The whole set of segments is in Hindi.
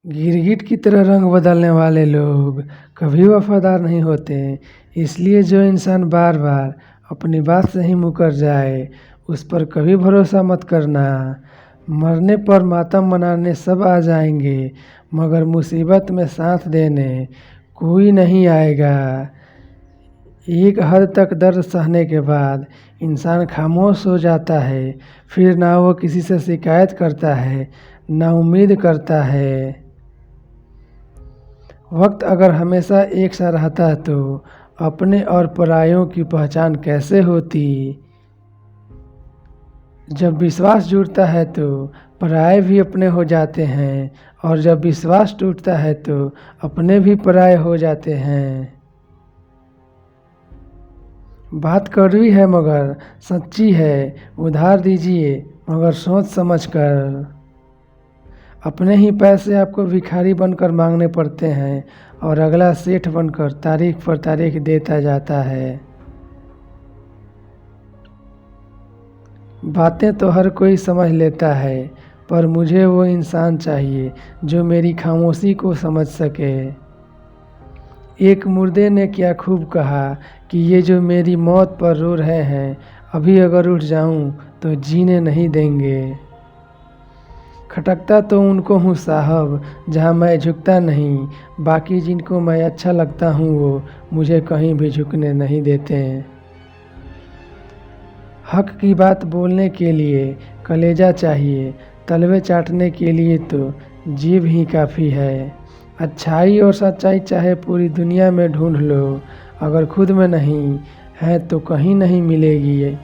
गिरगिट की तरह रंग बदलने वाले लोग कभी वफादार नहीं होते। इसलिए जो इंसान बार बार अपनी बात से ही मुकर जाए उस पर कभी भरोसा मत करना। मरने पर मातम मनाने सब आ जाएंगे मगर मुसीबत में साथ देने कोई नहीं आएगा। एक हद तक दर्द सहने के बाद इंसान खामोश हो जाता है। फिर ना वो किसी से शिकायत करता है ना उम्मीद करता है। वक्त अगर हमेशा एक सा रहता तो अपने और परायों की पहचान कैसे होती। जब विश्वास जुड़ता है तो पराये भी अपने हो जाते हैं और जब विश्वास टूटता है तो अपने भी पराये हो जाते हैं। बात कड़वी है मगर सच्ची है। उधार दीजिए मगर सोच समझ कर। अपने ही पैसे आपको भिखारी बनकर मांगने पड़ते हैं और अगला सेठ बनकर तारीख पर तारीख देता जाता है। बातें तो हर कोई समझ लेता है पर मुझे वो इंसान चाहिए जो मेरी खामोशी को समझ सके। एक मुर्दे ने क्या खूब कहा कि ये जो मेरी मौत पर रो रहे हैं अभी अगर उठ जाऊं तो जीने नहीं देंगे। खटकता तो उनको हूँ साहब जहाँ मैं झुकता नहीं। बाकी जिनको मैं अच्छा लगता हूँ वो मुझे कहीं भी झुकने नहीं देते। हक की बात बोलने के लिए कलेजा चाहिए, तलवे चाटने के लिए तो जीभ ही काफ़ी है। अच्छाई और सच्चाई चाहे पूरी दुनिया में ढूंढ लो, अगर खुद में नहीं है तो कहीं नहीं मिलेगी।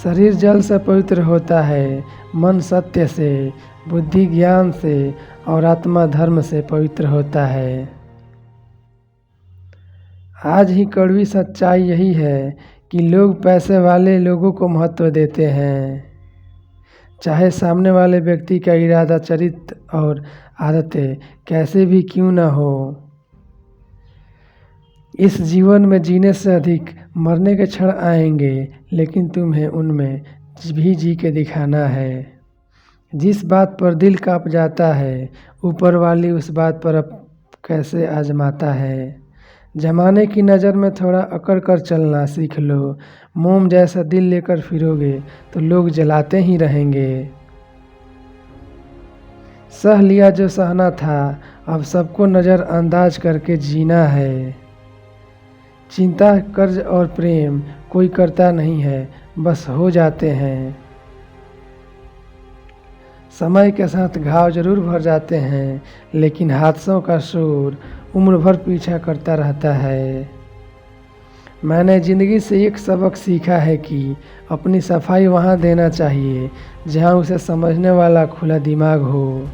शरीर जल से पवित्र होता है, मन सत्य से, बुद्धि ज्ञान से और आत्मा धर्म से पवित्र होता है। आज ही कड़वी सच्चाई यही है कि लोग पैसे वाले लोगों को महत्व देते हैं, चाहे सामने वाले व्यक्ति का इरादा, चरित्र और आदतें कैसे भी क्यों न हो। इस जीवन में जीने से अधिक मरने के क्षण आएंगे, लेकिन तुम्हें उनमें भी जी के दिखाना है। जिस बात पर दिल कांप जाता है ऊपर वाली उस बात पर अब कैसे आजमाता है। जमाने की नज़र में थोड़ा अकड़ कर चलना सीख लो। मोम जैसा दिल लेकर फिरोगे तो लोग जलाते ही रहेंगे। सह लिया जो सहना था, अब सबको नज़रअंदाज करके जीना है। चिंता, कर्ज और प्रेम कोई करता नहीं है, बस हो जाते हैं। समय के साथ घाव जरूर भर जाते हैं, लेकिन हादसों का शोर उम्र भर पीछा करता रहता है। मैंने ज़िंदगी से एक सबक सीखा है कि अपनी सफाई वहाँ देना चाहिए जहाँ उसे समझने वाला खुला दिमाग हो।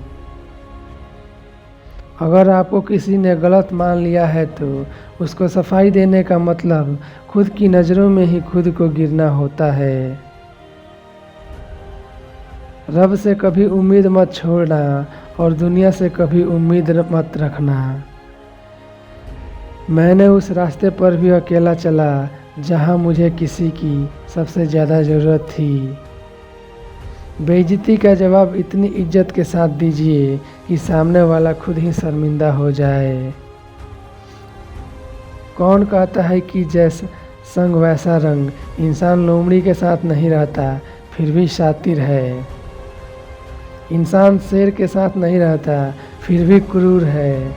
अगर आपको किसी ने गलत मान लिया है तो उसको सफाई देने का मतलब खुद की नज़रों में ही खुद को गिरना होता है। रब से कभी उम्मीद मत छोड़ना और दुनिया से कभी उम्मीद मत रखना। मैंने उस रास्ते पर भी अकेला चला जहाँ मुझे किसी की सबसे ज़्यादा ज़रूरत थी। बेइज्जती का जवाब इतनी इज्जत के साथ दीजिए कि सामने वाला खुद ही शर्मिंदा हो जाए। कौन कहता है कि जैसा संग वैसा रंग। इंसान लोमड़ी के साथ नहीं रहता फिर भी शातिर है। इंसान शेर के साथ नहीं रहता फिर भी क्रूर है।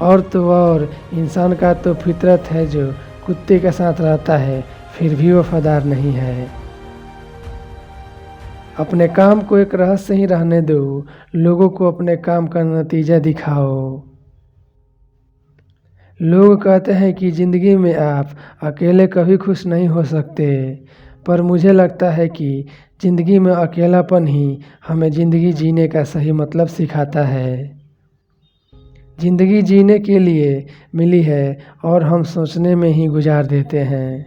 और तो और इंसान का तो फितरत है जो कुत्ते के साथ रहता है फिर भी वफादार नहीं है। अपने काम को एक रहस्य ही रहने दो, लोगों को अपने काम का नतीजा दिखाओ। लोग कहते हैं कि ज़िंदगी में आप अकेले कभी खुश नहीं हो सकते, पर मुझे लगता है कि ज़िंदगी में अकेलापन ही हमें ज़िंदगी जीने का सही मतलब सिखाता है। ज़िंदगी जीने के लिए मिली है और हम सोचने में ही गुजार देते हैं।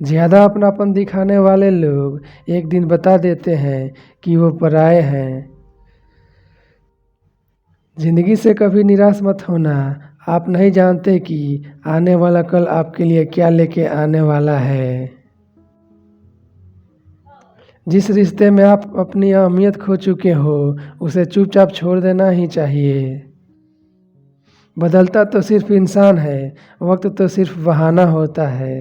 ज़्यादा अपनापन दिखाने वाले लोग एक दिन बता देते हैं कि वो पराये हैं। ज़िंदगी से कभी निराश मत होना। आप नहीं जानते कि आने वाला कल आपके लिए क्या लेके आने वाला है। जिस रिश्ते में आप अपनी अहमियत खो चुके हो उसे चुपचाप छोड़ देना ही चाहिए। बदलता तो सिर्फ इंसान है, वक्त तो सिर्फ बहाना होता है।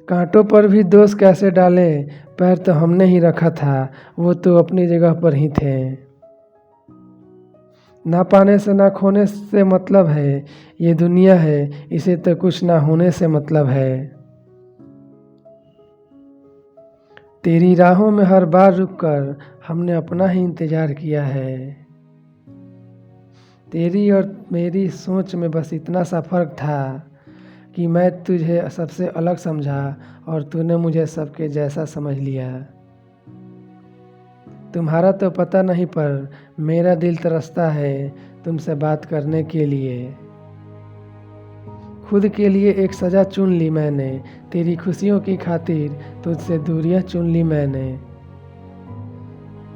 कांटों पर भी दोष कैसे डालें, पैर तो हमने ही रखा था, वो तो अपनी जगह पर ही थे। ना पाने से ना खोने से मतलब है, ये दुनिया है इसे तो कुछ ना होने से मतलब है। तेरी राहों में हर बार रुककर हमने अपना ही इंतजार किया है। तेरी और मेरी सोच में बस इतना सा फर्क था कि मैं तुझे सबसे अलग समझा और तूने मुझे सबके जैसा समझ लिया। तुम्हारा तो पता नहीं पर मेरा दिल तरसता है तुमसे बात करने के लिए। खुद के लिए एक सज़ा चुन ली मैंने, तेरी खुशियों की खातिर तुझसे दूरियां चुन ली मैंने।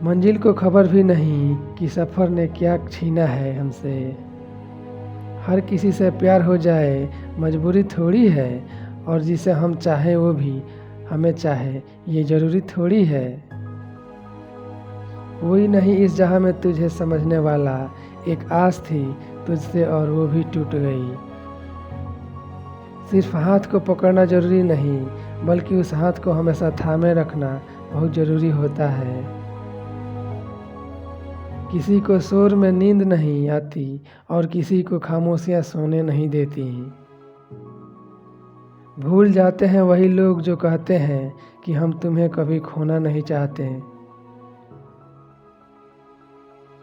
मंजिल को खबर भी नहीं कि सफ़र ने क्या छीना है हमसे। हर किसी से प्यार हो जाए मजबूरी थोड़ी है, और जिसे हम चाहें वो भी हमें चाहे ये ज़रूरी थोड़ी है। कोई नहीं इस जहां में तुझे समझने वाला, एक आस थी तुझसे और वो भी टूट गई। सिर्फ हाथ को पकड़ना ज़रूरी नहीं, बल्कि उस हाथ को हमेशा थामे रखना बहुत ज़रूरी होता है। किसी को शोर में नींद नहीं आती और किसी को खामोशियाँ सोने नहीं देती। भूल जाते हैं वही लोग जो कहते हैं कि हम तुम्हें कभी खोना नहीं चाहते।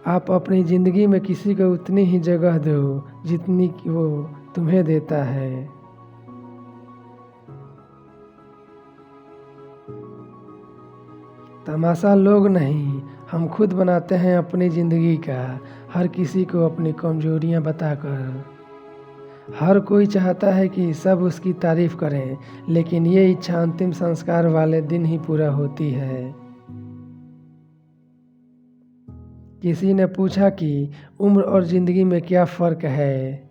आप अपनी ज़िंदगी में किसी को उतनी ही जगह दो जितनी कि वो तुम्हें देता है। तमाशा लोग नहीं, हम खुद बनाते हैं अपनी ज़िंदगी का, हर किसी को अपनी कमजोरियां बताकर। हर कोई चाहता है कि सब उसकी तारीफ करें, लेकिन ये इच्छा अंतिम संस्कार वाले दिन ही पूरा होती है। किसी ने पूछा कि उम्र और ज़िंदगी में क्या फ़र्क है।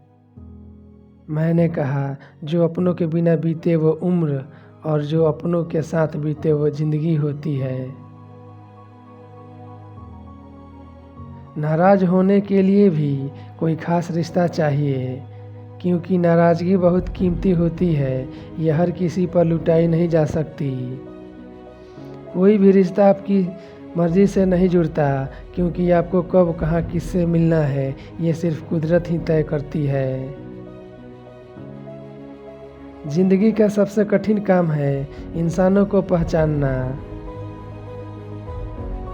मैंने कहा जो अपनों के बिना बीते वो उम्र, और जो अपनों के साथ बीते वो ज़िंदगी होती है। नाराज़ होने के लिए भी कोई ख़ास रिश्ता चाहिए, क्योंकि नाराज़गी बहुत कीमती होती है, यह हर किसी पर लुटाई नहीं जा सकती। कोई भी रिश्ता आपकी मर्ज़ी से नहीं जुड़ता, क्योंकि आपको कब कहाँ किससे मिलना है ये सिर्फ कुदरत ही तय करती है। ज़िंदगी का सबसे कठिन काम है इंसानों को पहचानना।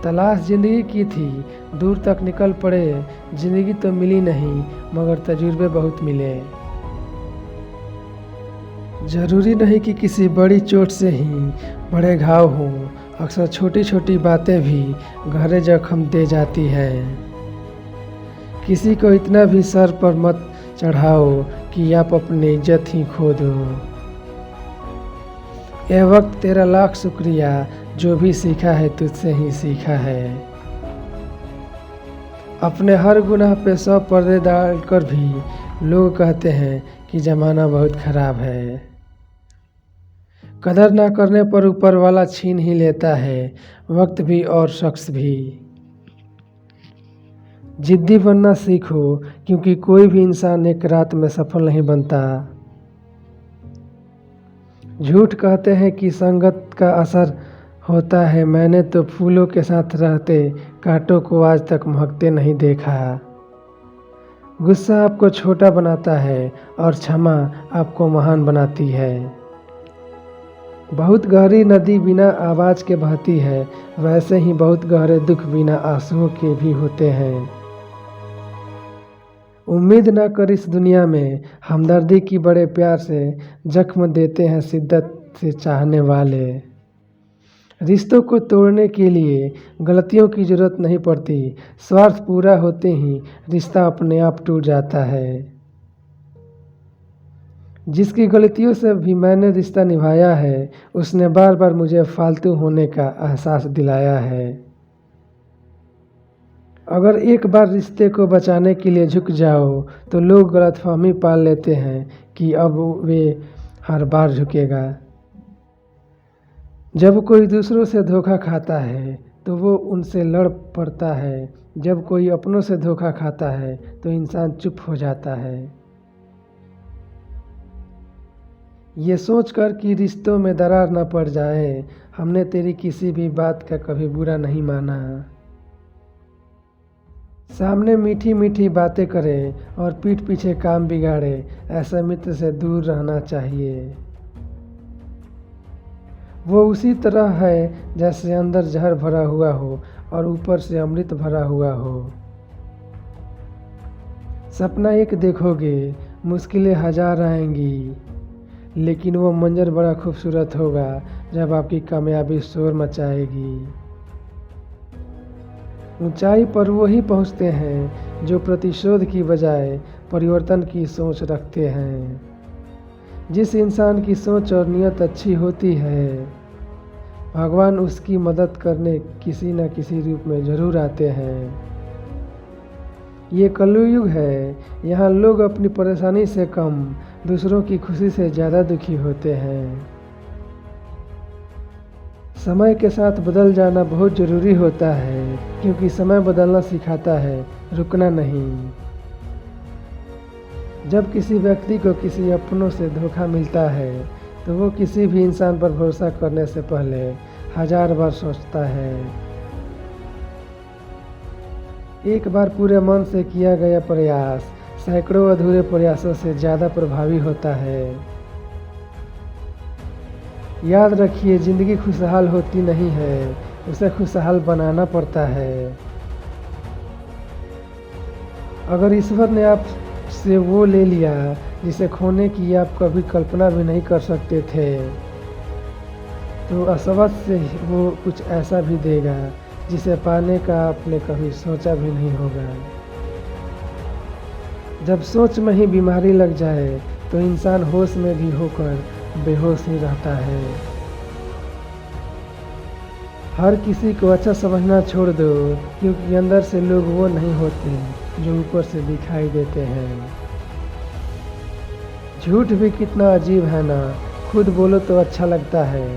तलाश ज़िंदगी की थी, दूर तक निकल पड़े, ज़िंदगी तो मिली नहीं मगर तजुर्बे बहुत मिले। ज़रूरी नहीं कि किसी बड़ी चोट से ही बड़े घाव हों, अक्सर छोटी छोटी बातें भी गहरे जख्म दे जाती हैं। किसी को इतना भी सर पर मत चढ़ाओ कि आप अपनी इज्जत ही खो दो। ए वक्त तेरा लाख शुक्रिया, जो भी सीखा है तुझसे ही सीखा है। अपने हर गुनाह पे 100 पर्दे डालकर भी लोग कहते हैं कि ज़माना बहुत ख़राब है। कदर ना करने पर ऊपर वाला छीन ही लेता है, वक्त भी और शख्स भी। जिद्दी बनना सीखो, क्योंकि कोई भी इंसान एक रात में सफल नहीं बनता। झूठ कहते हैं कि संगत का असर होता है, मैंने तो फूलों के साथ रहते कांटों को आज तक महकते नहीं देखा। गुस्सा आपको छोटा बनाता है और क्षमा आपको महान बनाती है। बहुत गहरी नदी बिना आवाज़ के बहती है, वैसे ही बहुत गहरे दुख बिना आंसुओं के भी होते हैं। उम्मीद न कर इस दुनिया में, हमदर्दी की बड़े प्यार से जख्म देते हैं शिद्दत से चाहने वाले। रिश्तों को तोड़ने के लिए गलतियों की ज़रूरत नहीं पड़ती, स्वार्थ पूरा होते ही रिश्ता अपने आप टूट जाता है। जिसकी गलतियों से भी मैंने रिश्ता निभाया है, उसने बार बार मुझे फालतू होने का एहसास दिलाया है। अगर एक बार रिश्ते को बचाने के लिए झुक जाओ तो लोग गलतफहमी पाल लेते हैं कि अब वे हर बार झुकेगा। जब कोई दूसरों से धोखा खाता है तो वो उनसे लड़ पड़ता है। जब कोई अपनों से धोखा खाता है तो इंसान चुप हो जाता है। ये सोचकर कि रिश्तों में दरार न पड़ जाए, हमने तेरी किसी भी बात का कभी बुरा नहीं माना। सामने मीठी मीठी बातें करे और पीठ पीछे काम बिगाड़े, ऐसे मित्र से दूर रहना चाहिए। वो उसी तरह है जैसे अंदर जहर भरा हुआ हो और ऊपर से अमृत भरा हुआ हो। सपना एक देखोगे, मुश्किलें हजार आएंगी, लेकिन वो मंजर बड़ा खूबसूरत होगा जब आपकी कामयाबी शोर मचाएगी। ऊंचाई पर वो ही पहुँचते हैं जो प्रतिशोध की बजाय परिवर्तन की सोच रखते हैं। जिस इंसान की सोच और नियत अच्छी होती है, भगवान उसकी मदद करने किसी न किसी रूप में ज़रूर आते हैं। ये कलयुग है, यहाँ लोग अपनी परेशानी से कम दूसरों की खुशी से ज़्यादा दुखी होते हैं। समय के साथ बदल जाना बहुत ज़रूरी होता है, क्योंकि समय बदलना सिखाता है, रुकना नहीं। जब किसी व्यक्ति को किसी अपनों से धोखा मिलता है तो वो किसी भी इंसान पर भरोसा करने से पहले हजार बार सोचता है। एक बार पूरे मन से किया गया प्रयास सैकड़ों अधूरे प्रयासों से ज़्यादा प्रभावी होता है। याद रखिए, ज़िंदगी खुशहाल होती नहीं है, उसे खुशहाल बनाना पड़ता है। अगर ईश्वर ने आपसे वो ले लिया जिसे खोने की आप कभी कल्पना भी नहीं कर सकते थे, तो असवद से वो कुछ ऐसा भी देगा जिसे पाने का आपने कभी सोचा भी नहीं होगा। जब सोच में ही बीमारी लग जाए तो इंसान होश में भी होकर बेहोश ही रहता है। हर किसी को अच्छा समझना छोड़ दो, क्योंकि अंदर से लोग वो नहीं होते जो ऊपर से दिखाई देते हैं। झूठ भी कितना अजीब है ना, खुद बोलो तो अच्छा लगता है,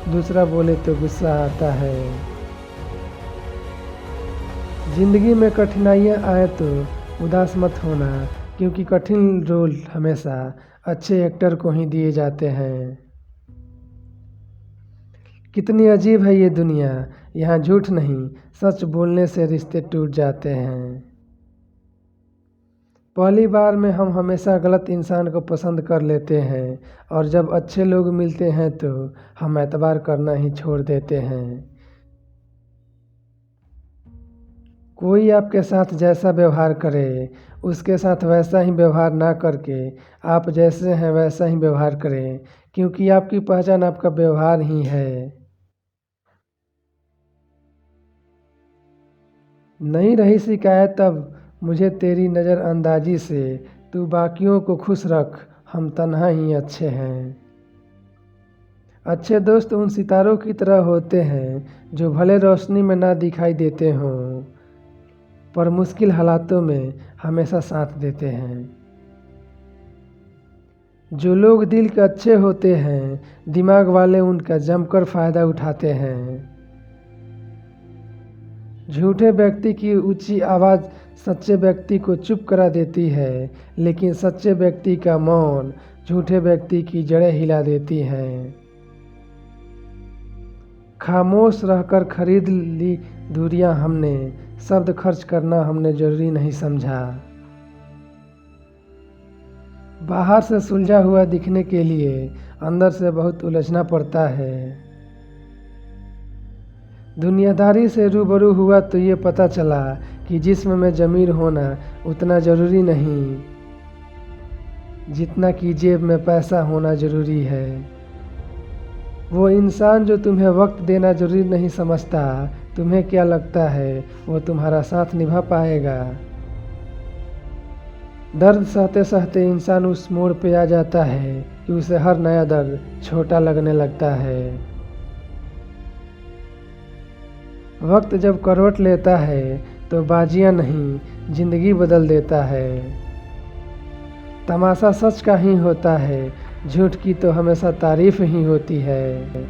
दूसरा बोले तो गुस्सा आता है। जिंदगी में कठिनाइयाँ आए तो उदास मत होना, क्योंकि कठिन रोल हमेशा अच्छे एक्टर को ही दिए जाते हैं। कितनी अजीब है ये दुनिया, यहाँ झूठ नहीं, सच बोलने से रिश्ते टूट जाते हैं। पहली बार में हम हमेशा गलत इंसान को पसंद कर लेते हैं, और जब अच्छे लोग मिलते हैं तो हम एतबार करना ही छोड़ देते हैं। कोई आपके साथ जैसा व्यवहार करे, उसके साथ वैसा ही व्यवहार ना करके आप जैसे हैं वैसा ही व्यवहार करें, क्योंकि आपकी पहचान आपका व्यवहार ही है। नहीं रही शिकायत तब मुझे तेरी नज़रअंदाजी से, तू बाकियों को खुश रख, हम तन्हा ही अच्छे हैं। अच्छे दोस्त उन सितारों की तरह होते हैं जो भले रोशनी में ना दिखाई देते हों, पर मुश्किल हालातों में हमेशा साथ देते हैं। जो लोग दिल के अच्छे होते हैं, दिमाग वाले उनका जमकर फ़ायदा उठाते हैं। झूठे व्यक्ति की ऊंची आवाज़ सच्चे व्यक्ति को चुप करा देती है, लेकिन सच्चे व्यक्ति का मौन झूठे व्यक्ति की जड़ें हिला देती हैं। खामोश रहकर खरीद ली दूरियां हमने, शब्द खर्च करना हमने जरूरी नहीं समझा। बाहर से सुलझा हुआ दिखने के लिए अंदर से बहुत उलझना पड़ता है। दुनियादारी से रूबरू हुआ तो ये पता चला कि जिस्म में ज़मीर होना उतना ज़रूरी नहीं जितना कि जेब में पैसा होना ज़रूरी है। वो इंसान जो तुम्हें वक्त देना ज़रूरी नहीं समझता, तुम्हें क्या लगता है वो तुम्हारा साथ निभा पाएगा? दर्द सहते सहते इंसान उस मोड़ पे आ जाता है कि उसे हर नया दर्द छोटा लगने लगता है। वक्त जब करवट लेता है तो बाजियां नहीं, जिंदगी बदल देता है। तमाशा सच का ही होता है, झूठ की तो हमेशा तारीफ ही होती है।